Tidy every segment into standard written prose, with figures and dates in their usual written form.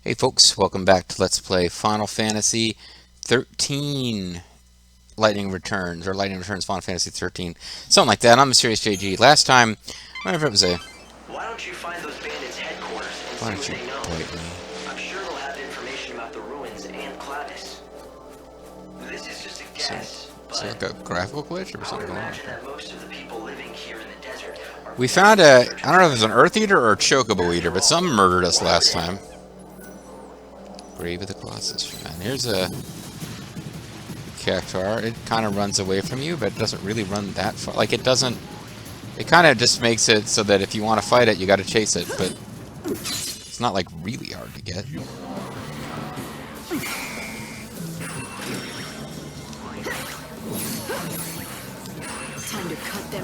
Hey folks, welcome back to Let's Play Final Fantasy XIII Lightning Returns, or Lightning Returns Final Fantasy XIII. Something like that. I'm Mysterious JG. Last time, I wonder if it was a... Why don't you find those bandits' headquarters and Why see don't what you they know? bite me? I'm sure they'll have information about the ruins and Clavis. This is just a guess, Is there but like a graphical glitch or I would something going on? imagine that most of the people living here in the desert are We found a... searching I don't know if it for was an Earth Eater or a Chocobo Eater, but something murdered us last time. Grave of the Colossus Shrine. Here's a... Cactuar. It kind of runs away from you, but it doesn't really run that far. Like, it doesn't... It kind of just makes it so that if you want to fight it, you got to chase it, but it's not, like, really hard to get.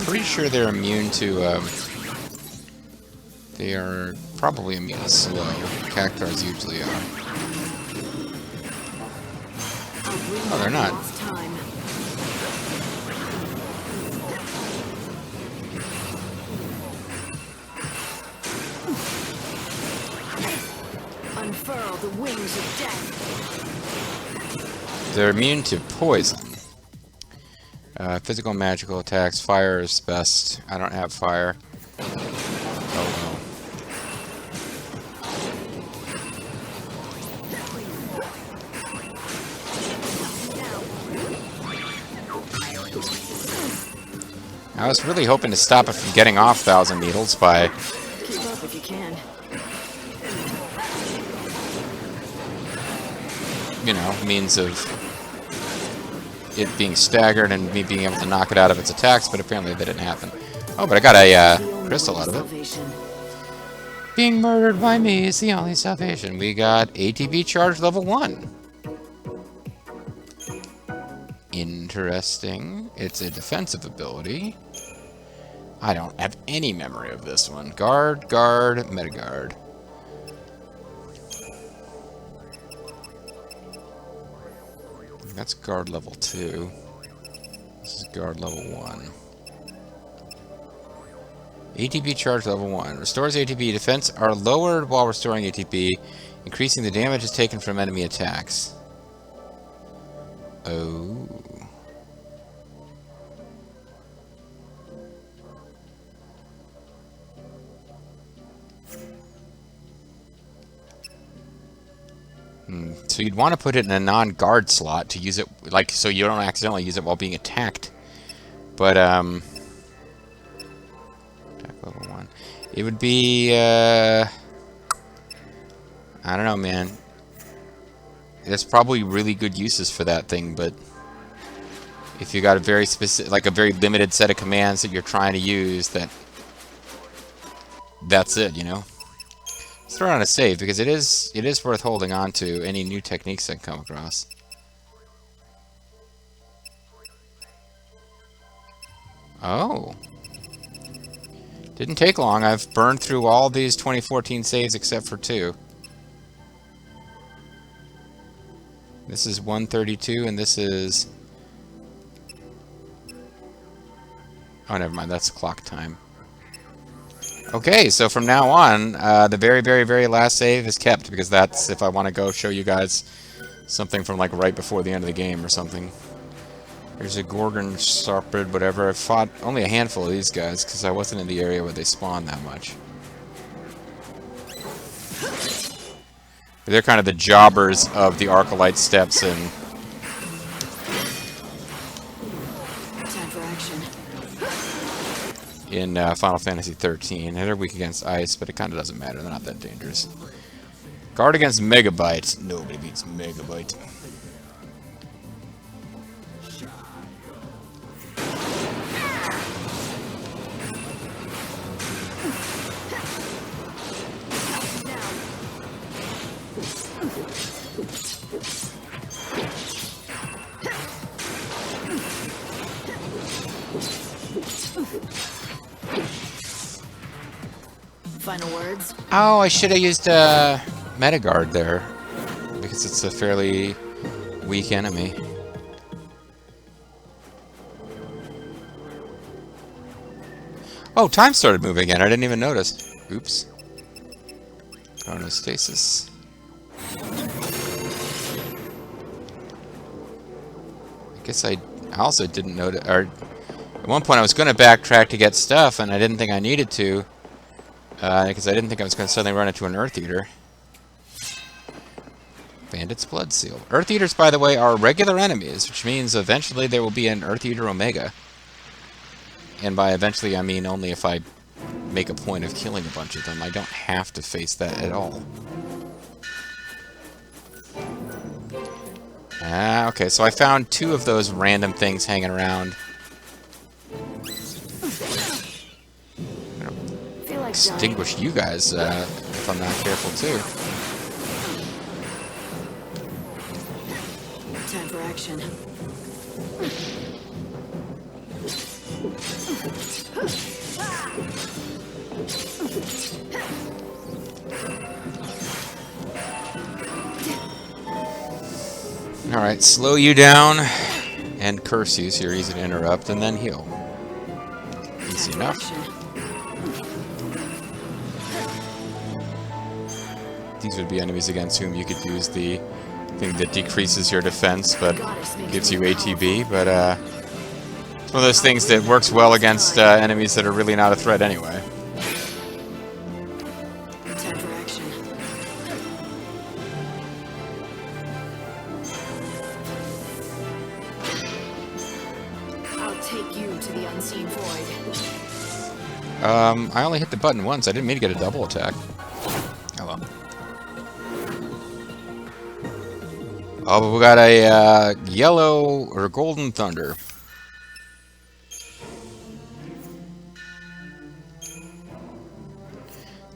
Pretty sure they're immune to, they are probably immune to slow. Cactuars usually are. Oh, they're not. Unfurl the wings of death. They're immune to poison. Physical and magical attacks. Fire is best. I don't have fire. Oh well. I was really hoping to stop it from getting off Thousand Needles by... Keep up if you can. you know, means of it being staggered and me being able to knock it out of its attacks, but apparently that didn't happen. Oh, but I got a crystal out of it. Being murdered by me is the only salvation. We got ATB charge level 1. Interesting. It's a defensive ability. I don't have any memory of this one. Guard, guard, Metaguard. That's guard level 2. This is guard level 1. ATB charge level 1. Restores ATB. Defense are lowered while restoring ATB, increasing the damages taken from enemy attacks. Oh. So you'd want to put it in a non-guard slot to use it, like, so you don't accidentally use it while being attacked. But, attack level 1. It would be, I don't know, man. There's probably really good uses for that thing, but if you got a very specific, like a very limited set of commands that you're trying to use, that's it, you know? Let's throw on a save, because it is worth holding on to any new techniques I come across. Oh. Didn't take long. I've burned through all these 2014 saves except for 2. This is 132, and this is... Oh, never mind. That's clock time. Okay, so from now on, the very, very, very last save is kept, because that's if I want to go show you guys something from, like, right before the end of the game or something. There's a Gorgon Sarpid, whatever. I fought only a handful of these guys, because I wasn't in the area where they spawn that much. They're kind of the jobbers of the Arcalite Steppes and... Time for action. in Final Fantasy XIII. They're weak against ice, but it kind of doesn't matter. They're not that dangerous. Guard against Megabyte. Nobody beats Megabyte. Final words. Oh, I should have used Metaguard there, because it's a fairly weak enemy. Oh, time started moving again. I didn't even notice. Oops. Chronostasis. I guess I also didn't notice, or at one point I was going to backtrack to get stuff, and I didn't think I needed to, because I didn't think I was going to suddenly run into an Earth Eater. Bandit's Blood Seal. Earth Eaters, by the way, are regular enemies, which means eventually there will be an Earth Eater Omega. And by eventually, I mean only if I make a point of killing a bunch of them. I don't have to face that at all. Ah, okay, so I found 2 of those random things hanging around. Feel like Extinguish you guys if I'm not careful too. time for action. Alright, slow you down and curse you so you're easy to interrupt, and then heal. Easy enough. These would be enemies against whom you could use the thing that decreases your defense but gives you ATB, but it's one of those things that works well against enemies that are really not a threat anyway. Time for action. I'll take you to the unseen void. I only hit the button once. I didn't mean to get a double attack. Oh well. Oh, but we got a yellow or golden thunder.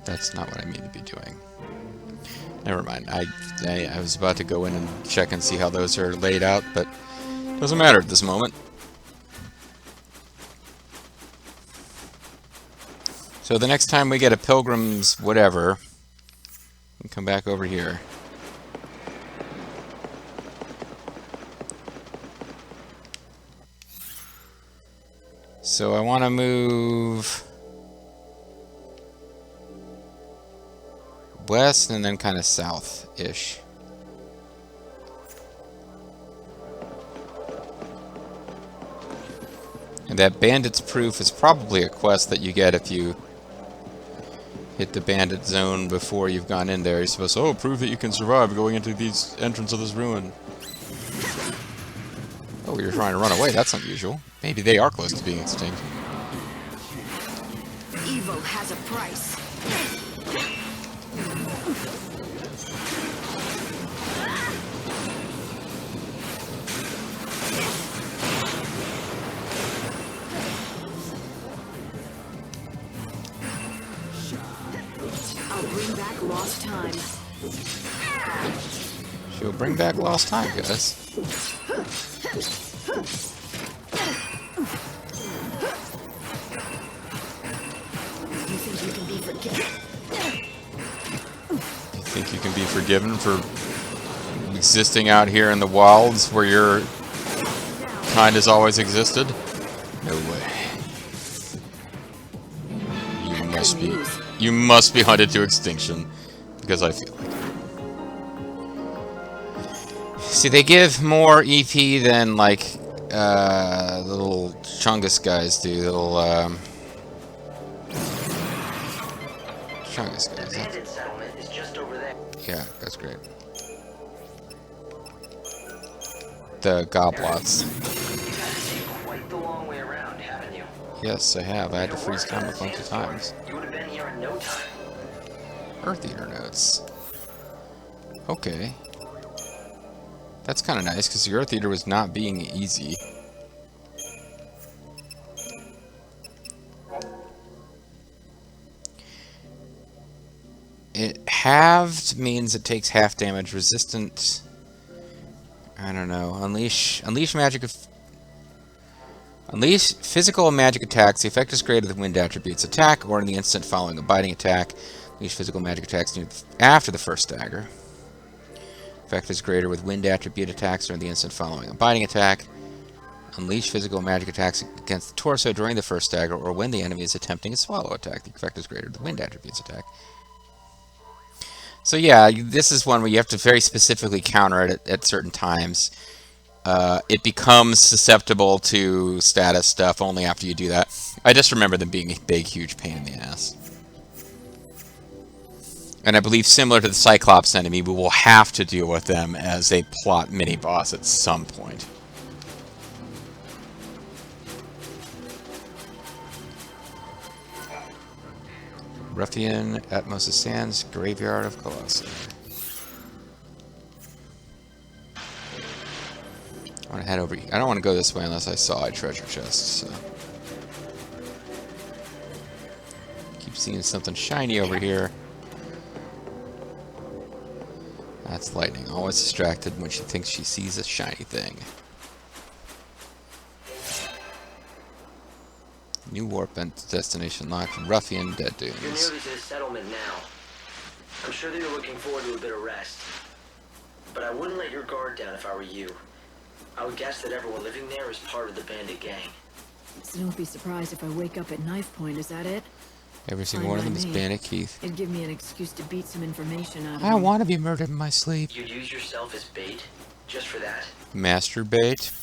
That's not what I mean to be doing. Never mind. I was about to go in and check and see how those are laid out, but it doesn't matter at this moment. So the next time we get a pilgrim's whatever, we come back over here. So I want to move west and then kind of south-ish. And that bandit's proof is probably a quest that you get if you hit the bandit zone before you've gone in there. You're supposed to, prove that you can survive going into these entrance of this ruin. Oh, you're trying to run away. That's unusual. Maybe they are close to being extinct. Evil has a price. I'll bring back lost time. She'll bring back lost time, guys. You think you can be forgiven for existing out here in the wilds where your kind has always existed? No way. You must be hunted to extinction, because I feel like it. See, they give more EP than like the little Chungus guys do. The little Chungus guys. Bandit settlement is just over there. Yeah, that's great. The Goblots. You guys take quite the long way around, haven't you? Yes, I have. I had to freeze time a bunch of times. You would have been here in no time. Earth Eater notes. Okay. That's kind of nice, because the Earth Eater was not being easy. It halved means it takes half damage. Resistant... I don't know. Unleash magic of... Unleash physical and magic attacks. The effect is greater than wind attributes attack, or in the instant following a biting attack. Unleash physical magic attacks after the first dagger. Effect is greater with wind attribute attacks, or in the instant following a biting attack. Unleash physical magic attacks against the torso during the first dagger, or when the enemy is attempting a swallow attack. The effect is greater than wind attributes attack. So yeah, this is one where you have to very specifically counter it at certain times. It becomes susceptible to status stuff only after you do that. I just remember them being a big, huge pain in the ass. And I believe similar to the Cyclops enemy, we will have to deal with them as a plot mini-boss at some point. Ruffian, Atmos of Sands, Graveyard of Colossi. I want to head over. I don't want to go this way unless I saw a treasure chest. So. Keep seeing something shiny over here. That's Lightning, always distracted when she thinks she sees a shiny thing. New warp and destination locked. Ruffian, Dead You're Dunes. nearly to the settlement now. I'm sure that you're looking forward to a bit of rest. But I wouldn't let your guard down if I were you. I would guess that everyone living there is part of the bandit gang. So don't be surprised if I wake up at knife point, is that it? Every single Fine one of by them is me. Bandit Keith. It'd give me an excuse to beat some information out of I him. want to be murdered in my sleep. You'd use yourself as bait, just for that. Masturbate.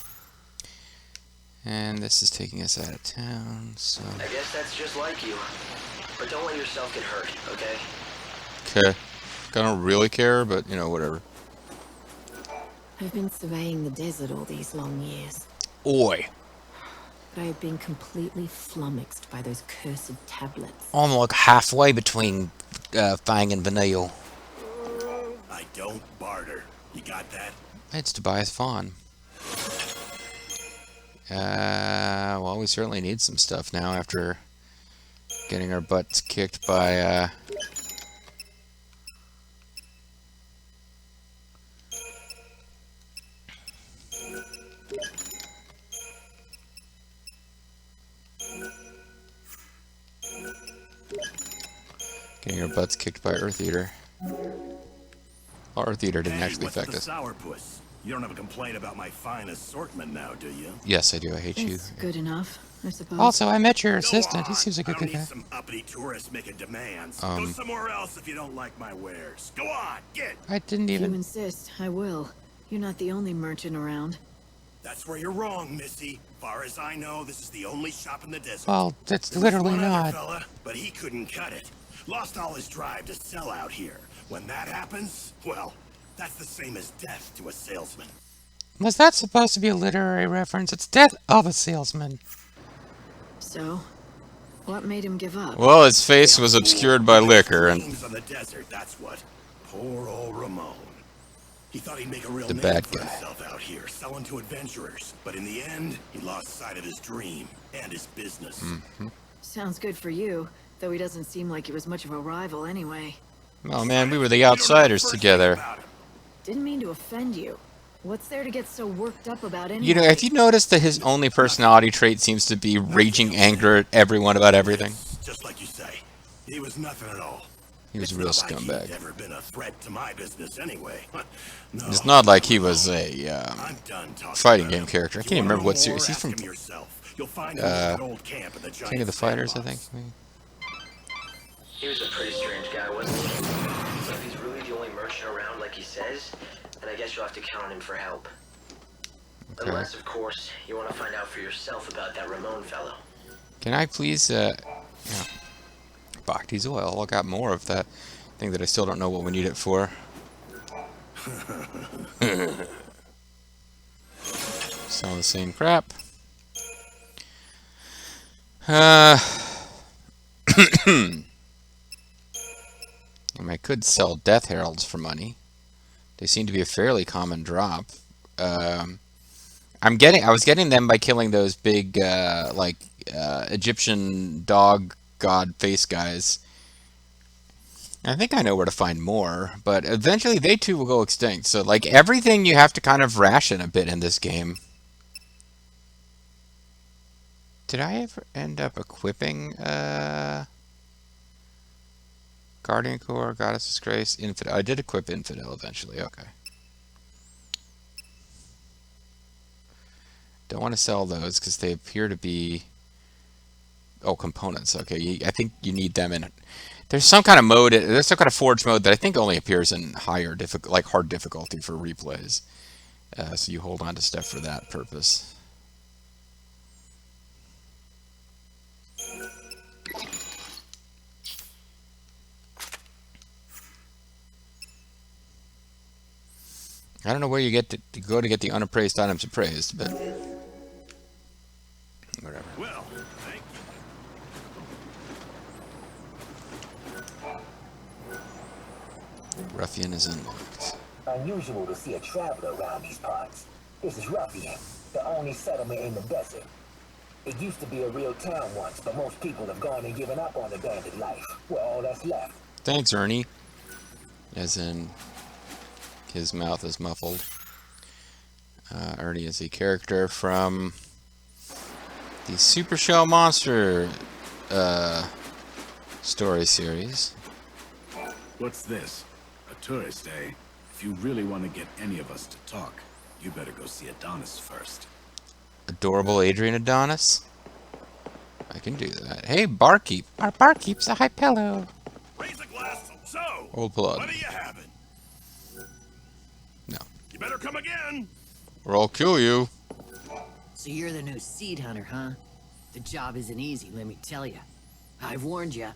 And this is taking us out of town, so... I guess that's just like you. But don't let yourself get hurt, okay? Okay. I don't really care, but, you know, whatever. I've been surveying the desert all these long years, Oi. but I have been completely flummoxed by those cursed tablets. I'm like halfway between Fang and Vanille. I don't barter. You got that? It's Tobias Fawn. Well, we certainly need some stuff now after getting our butts kicked by, getting our butts kicked by Earth Eater. Well, Earth Eater didn't actually what's affect the us. sourpuss? You don't have a complaint about my fine assortment now, do you? Yes, I do. I hate you. It's good enough, I suppose. Also, I met your Go assistant. He on. seems like a I don't good need guy. some uppity tourists making demands. Go somewhere else if you don't like my wares. Go on, get. I didn't If you even... insist, I will. You're not the only merchant around. That's where you're wrong, Missy. Far as I know, this is the only shop in the desert. Well, that's There was literally one other not. fella, but he couldn't cut it. Lost all his drive to sell out here. When that happens, well, that's the same as death to a salesman. Was that supposed to be a literary reference? It's Death of a Salesman. So, what made him give up? Well, his face was obscured by liquor, and Dreams of the desert, that's what. Poor old Ramon. He thought he'd make a real The name bad for guy. himself out here, selling to adventurers. But in the end, he lost sight of his dream and his business. Sounds good for you, though he doesn't seem like he was much of a rival anyway. oh man, we were the You don't know outsiders the first together. thing about him. Didn't mean to offend you. What's there to get so worked up about anyway? You know, have you noticed that his only personality trait seems to be raging anger at everyone about everything? Just like you say, he was nothing at all. He was a It's real not like scumbag. he'd ever been a threat to my business anyway. No, It's not like he was a I'm done talking fighting about game him. character. I If can't you even wanna remember know what more, series. He's ask from him yourself. You'll find him at that old camp in the King of the giant Fighters, I sandbox. think. He was a pretty strange guy, wasn't he? So if he's really the only merchant around like he says, then I guess you'll have to count on him for help. Okay. Unless, of course, you want to find out for yourself about that Ramon fellow. Can I please, Bhakti's oil. I got more of that thing that I still don't know what we need it for. Selling the same crap. I could sell Death Heralds for money. They seem to be a fairly common drop. I was getting them by killing those big, Egyptian dog god face guys. I think I know where to find more, but eventually they too will go extinct. So, like, everything you have to kind of ration a bit in this game. Did I ever end up equipping, Guardian Core, Goddess's Grace, Infidel? I did equip Infidel eventually, okay. Don't want to sell those because they appear to be... Oh, components, okay. I think you need them in There's some kind of mode. There's some kind of forge mode that I think only appears in higher like hard difficulty for replays. So you hold on to stuff for that purpose. I don't know where you get to go to get the unappraised items appraised, but whatever. Well, thank you. Ruffian is unlocked. Unusual to see a traveler around these parts. This is Ruffian, the only settlement in the desert. It used to be a real town once, but most people have gone and given up on the bandit life. We're all that's left. Thanks, Ernie. As in, his mouth is muffled. Ernie is a character from the Super Shell Monster story series. What's this? A tourist, eh? If you really want to get any of us to talk, you better go see Adonis first. Adorable Adrian Adonis. I can do that. Hey, barkeep. Our barkeep's a high pillow. Raise a glass. So, Old plug. what are you having? No. You better come again. Or I'll kill you. So you're the new seed hunter, huh? The job isn't easy, let me tell you. I've warned you.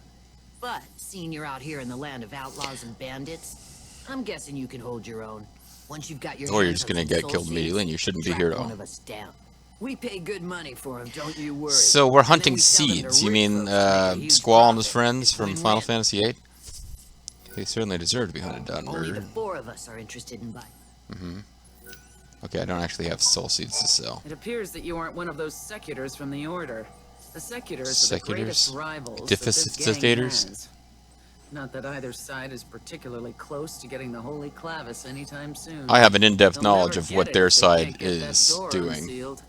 But seeing you're out here in the land of outlaws and bandits, I'm guessing you can hold your own. Once you've got your Or you're hands just on gonna some get soul killed seeds, immediately and you shouldn't be track here at one all. of us down. We pay good money for him, don't you worry. So we're And then hunting we sell them to seeds. You rich mean folks to make a huge Squall and his profit. friends It's from win-win. Final Fantasy VIII? They certainly deserve to be hunted down and Only the murdered. 4 of us are interested in buying. Okay, I don't actually have soul seeds to sell. It appears that you aren't one of those secutors from the Order. The secutors are the Secutors? greatest rivals that this gang Deficitators? has. Not that either side is particularly close to getting the Holy Clavis anytime soon. I have an in-depth They'll knowledge never of get what it their if they side can't get that is door doing. unsealed.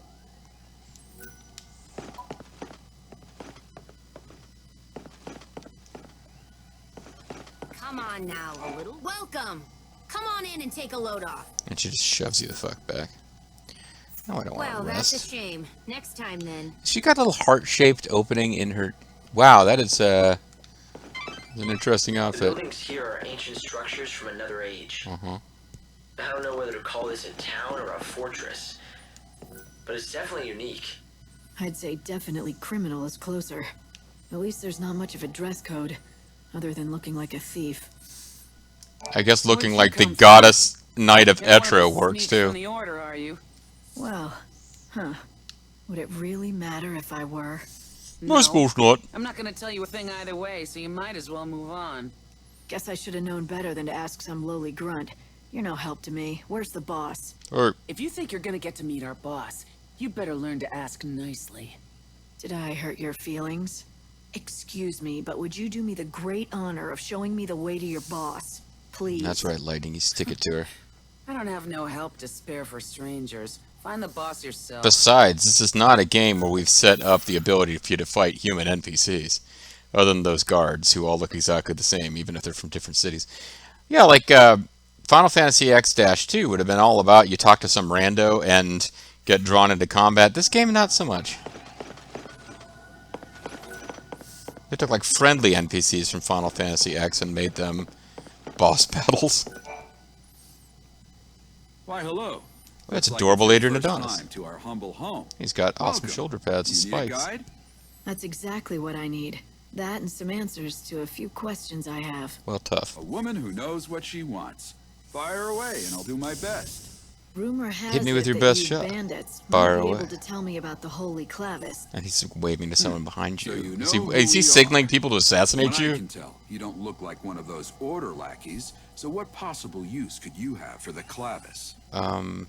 Come on now, a little. Welcome. Come on in and take a load off. And she just shoves you the fuck back. No, I don't want Well, to that's a rest. shame. Next time then. She got a little heart-shaped opening in her... Wow, that is an interesting The outfit. buildings here are ancient structures from another age. Uh-huh. I don't know whether to call this a town or a fortress, but it's definitely unique. I'd say definitely criminal is closer. At least there's not much of a dress code, other than looking like a thief. I guess looking Where'd like you the come goddess knight of You're one of Etro those works sneaks from too. the Order, are you? Well, huh. Would it really matter if I were? I suppose not. I'm not gonna tell you a thing either way, so you might as well move on. Guess I should have known better than to ask some lowly grunt. You're no help to me. Where's the boss? Or If you think you're gonna get to meet our boss, you better learn to ask nicely. Did I hurt your feelings? Excuse me, but would you do me the great honor of showing me the way to your boss? Please. that's right, Lightning. You stick it to her. I don't have no help to spare for strangers. Find the boss yourself. Besides, this is not a game where we've set up the ability for you to fight human NPCs, other than those guards who all look exactly the same, even if they're from different cities. Yeah, like Final Fantasy X-2 would have been all about you talk to some rando and get drawn into combat. This game, not so much. They took like friendly NPCs from Final Fantasy X and made them boss battles. Why, hello. That's Looks like adorable it's your Adrian first Adonis. time to our humble home. He's got awesome Welcome. shoulder pads and You need a spikes. guide? That's exactly what I need. That and some answers to a few questions I have. Well, tough. A woman who knows what she wants. Fire away, and I'll do my best. Rumor has Hit me with it your that best you shot. bandits Fire might be away. able to tell me about the Holy Clavis. And he's waving to someone behind So you. you know is he, who is he we signaling are. people to From assassinate what I you? can tell, you don't look like one of those order lackeys, so what possible use could you have for the clavis?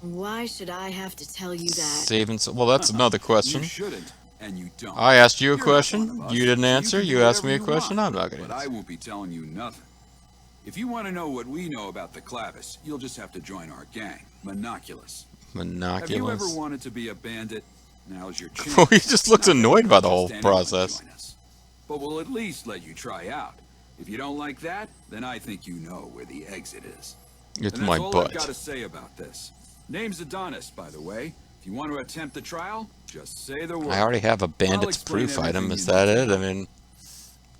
Why should I have to tell you that? Saving. Well, that's another question. You shouldn't, and you don't. I asked you a You're not question. one of us, You didn't so answer. can do You asked me a whatever you question. want, I'm not going to But I answer. won't be telling you nothing. If you want to know what we know about the clavis, you'll just have to join our gang, Monoculus. Have you ever Monoculus. wanted to be a bandit? Now's your chance. Well, he just looks Not that annoyed you by the can whole just anyone process. join us. But we'll at least let you try out. If you don't like that, then I think you know where the exit is. It's And my that's all I've got butt. to say about this. Name's Adonis, by the way. If you want to attempt the trial, just say the word. I already have a bandit's explain proof item. everything Is you that need to it? I know. mean,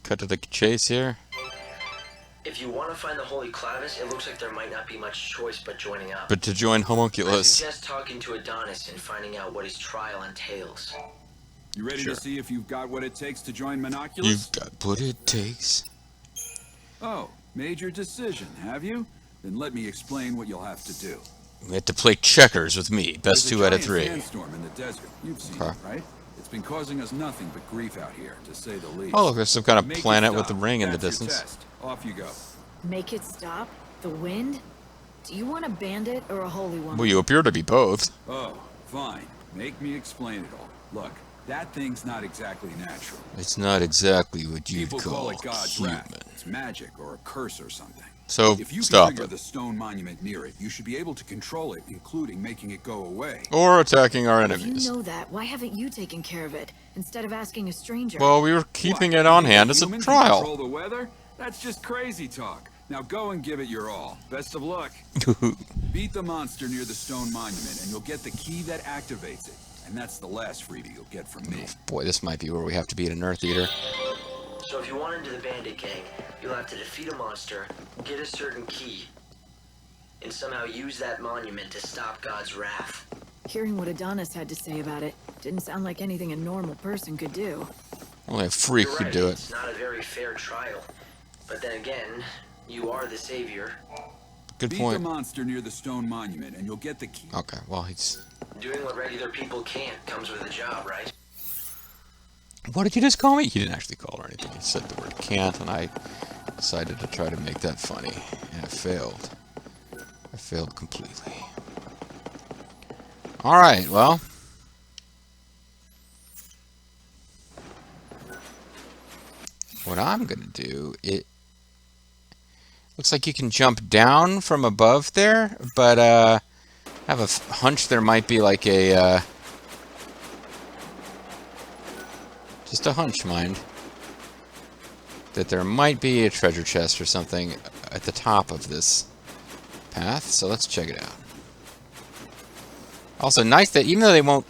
cut to the chase here. If you want to find the Holy Clavis, it looks like there might not be much choice but joining up. But to join I Homunculus. suggest talking to Adonis and finding out what his trial entails. You ready Sure. to see if you've got what it takes to join Monoculus? You've got what it takes. Oh, made your decision, have you? Then let me explain what you'll have to do. You have to play checkers with me. Best There's a 2 out of giant 3. sandstorm in the desert. You've seen Okay. it, right? It's been causing us nothing but grief out here, to say the least. Oh, look, there's some kind of Make it planet with stop. a ring in the That's your distance. test. Off you go. Make it stop? The wind? Do you want a bandit or a holy one? Well, you appear to be both. Oh, fine. Make me explain it all. Look, that thing's not exactly natural. It's not exactly what you'd People call call it God's human. wrath. It's magic or a curse or something. So, If you stop can trigger it. the stone monument near it, you should be able to control it, including making it go away. Or attacking our If you enemies. know that, why haven't you taken care of it instead of asking a stranger? Well, we were keeping What, it on you think hand as a humans can trial. Control the weather? That's just crazy talk. Now go and give it your all. Best of luck. Beat the monster near the stone monument, and you'll get the key that activates it. And that's the last freebie you'll get from me. Boy, this might be where we have to beat an Earth Eater. So if you want into the bandit gang, you'll have to defeat a monster, get a certain key, and somehow use that monument to stop God's wrath. Hearing what Adonis had to say about it didn't sound like anything a normal person could do. Only a freak You're could right, do it. it's not a very fair trial. But then again, you are the savior. Good Beat the point. monster near the stone monument, and you'll get the key. Okay, well, he's... Doing what regular people can't comes with a job, right? What did you just call me? He didn't actually call her anything. He said the word can't, and I decided to try to make that funny. And it failed. I failed completely. Alright, well. What I'm gonna do, it looks like you can jump down from above there, but I have a hunch there might be like a just a hunch, mind, that there might be a treasure chest or something at the top of this path, so let's check it out. Also, nice that even though they won't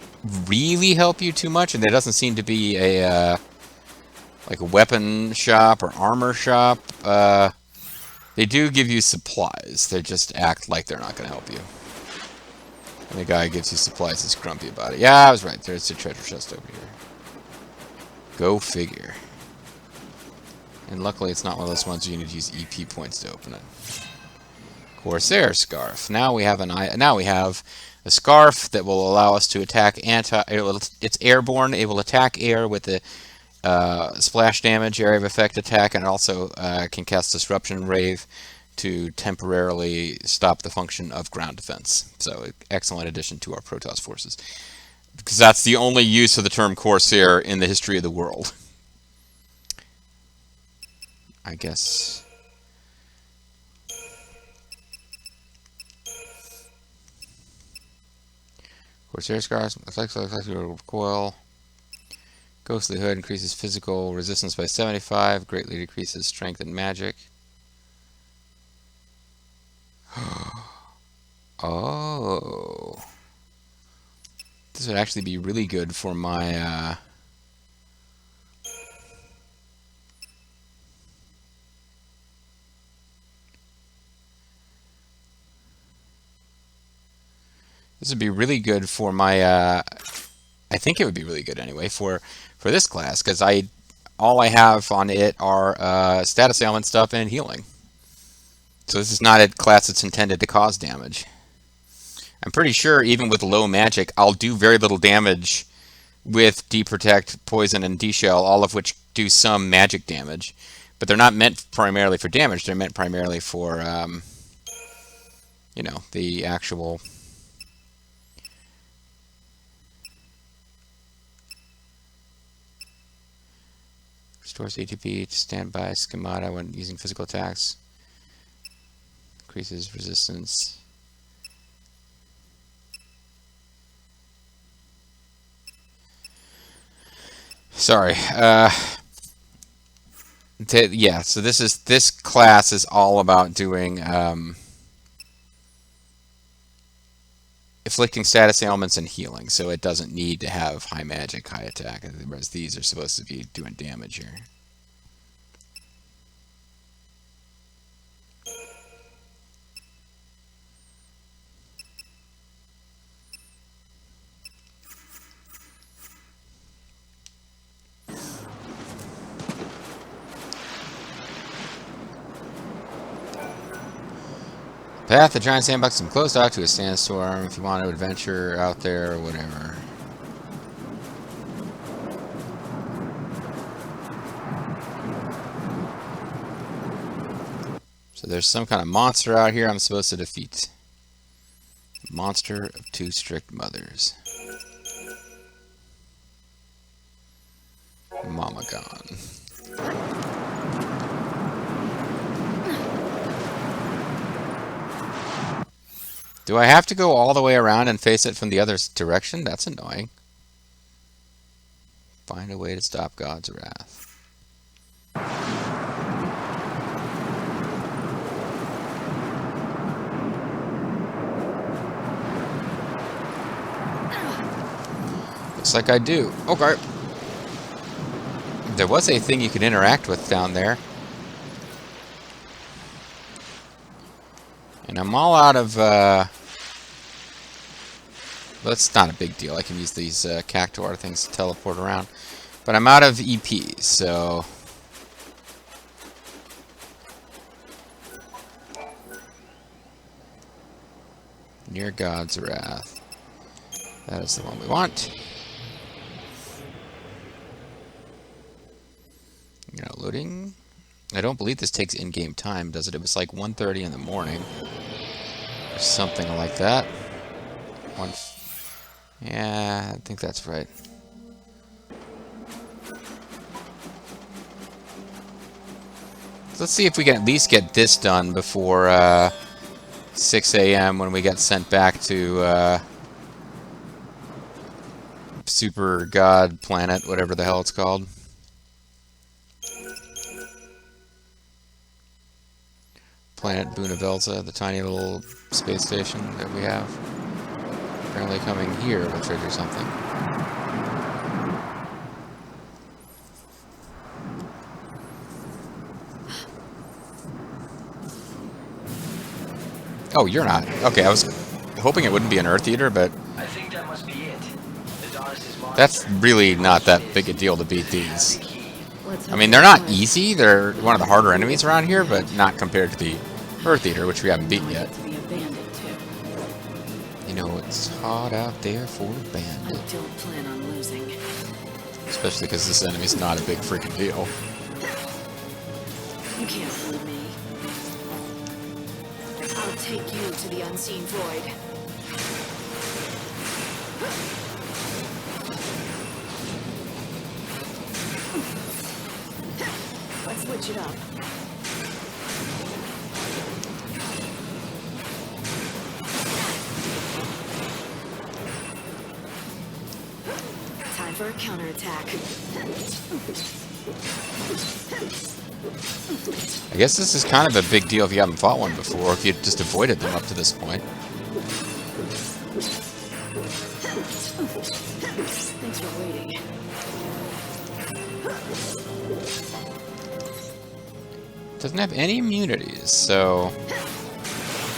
really help you too much, and there doesn't seem to be a like a weapon shop or armor shop, they do give you supplies. They just act like they're not going to help you. And the guy who gives you supplies is grumpy about it. Yeah, I was right. There's a treasure chest over here. Go figure. And luckily, it's not one of those ones you need to use EP points to open it. Corsair scarf. Now we have a scarf that will allow us to attack it's airborne. It will attack air with the splash damage, area of effect attack, and it also can cast Disruption Rave to temporarily stop the function of ground defense. So, excellent addition to our Protoss forces. Because that's the only use of the term Corsair in the history of the world. I guess. Corsair Scars, recoil. Ghostly Hood increases physical resistance by 75, greatly decreases strength and magic. Oh. This would actually be really good for my, This would be really good for my, I think it would be really good anyway for this class, because all I have on it are status ailment stuff and healing. So this is not a class that's intended to cause damage. I'm pretty sure even with low magic, I'll do very little damage with Deprotect, Poison, and D-Shell, all of which do some magic damage. But they're not meant primarily for damage, they're meant primarily for, you know, the actual... Restores ATP to standby schemata when using physical attacks. Increases resistance. Sorry. Yeah, so this class is all about doing inflicting status ailments and healing, so it doesn't need to have high magic, high attack, whereas these are supposed to be doing damage here. path, the giant sandbox is closed off to a sandstorm if you want to adventure out there or whatever. So there's some kind of monster out here I'm supposed to defeat. Monster of two strict mothers. Mama gone. Do I have to go all the way around and face it from the other direction? That's annoying. Find a way to stop God's wrath. Looks like I do. Okay. There was a thing you could interact with down there. And I'm all out of, well, it's not a big deal. I can use these cactuar things to teleport around. But I'm out of EP, so... Near God's wrath. That is the one we want. You know, loading. I don't believe this takes in-game time, does it? It was like 1:30 in the morning. Or something like that. Yeah, I think that's right. Let's see if we can at least get this done before 6 a.m. when we get sent back to Super God Planet, whatever the hell it's called. Planet Bunavelza, the tiny little space station that we have. Apparently coming here will trigger something. Oh, you're not. Okay, I was hoping it wouldn't be an Earth Eater, but I think that must be it. that's really not that big a deal to beat these. I mean, they're not easy. They're one of the harder enemies around here, but not compared to the Earth Eater, which we haven't beaten yet. You know, it's hot out there for a bandit. I don't plan on losing. Especially because this enemy's not a big freaking deal. You can't fool me. I'll take you to the unseen void. Let's switch it up. Time for a counterattack. I guess this is kind of a big deal if you haven't fought one before, if you just avoided them up to this point. Thanks for waiting. Doesn't have any immunities, so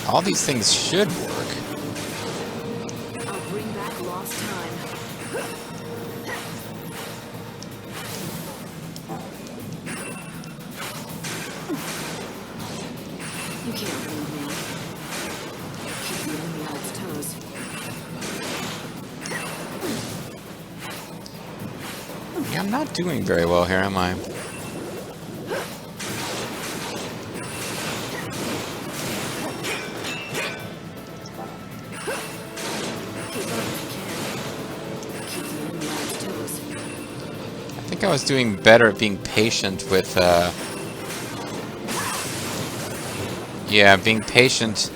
all these things should work. I'll bring back lost time. You can't fool me. Keep the enemy on its toes. Yeah, I'm not doing very well here, am I? I think I was doing better at being patient with, yeah, being patient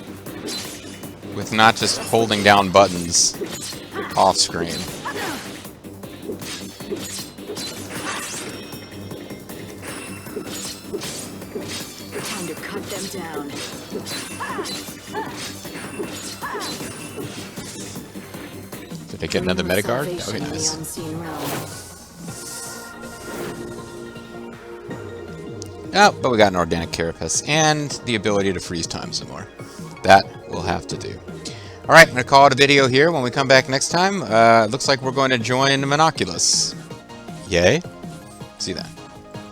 with not just holding down buttons off screen. Time to cut them down. Did I get another meta card? Okay, Salvation in the nice. unseen realm. Oh, but we got an organic carapace and the ability to freeze time some more. That we'll have to do. Alright, I'm going to call it a video here. When we come back next time, looks like we're going to join Monoculus. Yay. See you then.